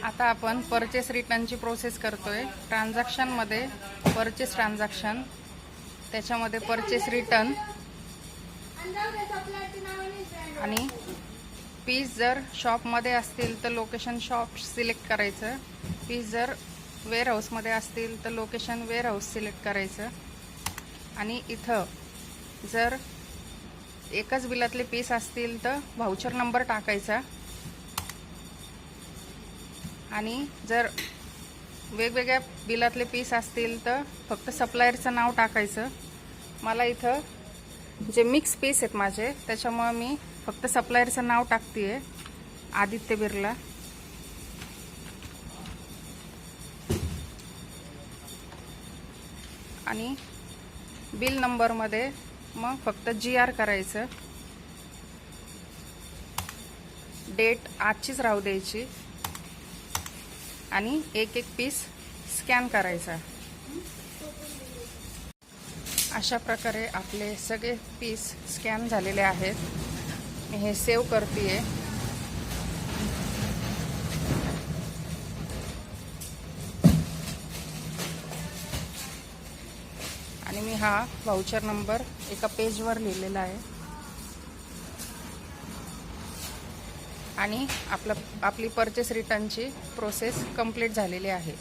आता आपण purchase रिटर्नची process करतोय। ट्रान्झॅक्शनमध्ये परचेस ट्रान्झॅक्शन, त्याच्यामध्ये परचेस रिटर्न आणि पीस जर शॉपमध्ये असतील तर लोकेशन शॉप सिलेक्ट करायचं, पीस जर वेअरहाऊसमध्ये असतील तर लोकेशन वेअरहाऊस सिलेक्ट करायचं आणि इथं जर एकच बिलातले पीस असतील तर व्हाउचर नंबर टाकायचा आणि जर वेगवेगळ्या बिलातले पीस असतील तर फक्त सप्लायरचं नाव टाकायचं। मला इथं जे मिक्स पीस आहेत माझे, त्याच्यामुळे मी फक्त सप्लायरचं नाव टाकतेय, आदित्य बिर्ला। आणि बिल नंबरमध्ये मग फक्त GR करायचं, डेट आजचीच राहू द्यायची आणि एक एक पीस स्कॅन करायचा। अशा प्रकारे आपले सगळे पीस स्कॅन झालेले आहेत। मी हे सेव्ह करतेय आणि मी हा व्हाउचर नंबर एका पेजवर लिहिलेला आहे आणि आपली परचेस रिटर्नची प्रोसेस कंप्लीट झालेली आहे।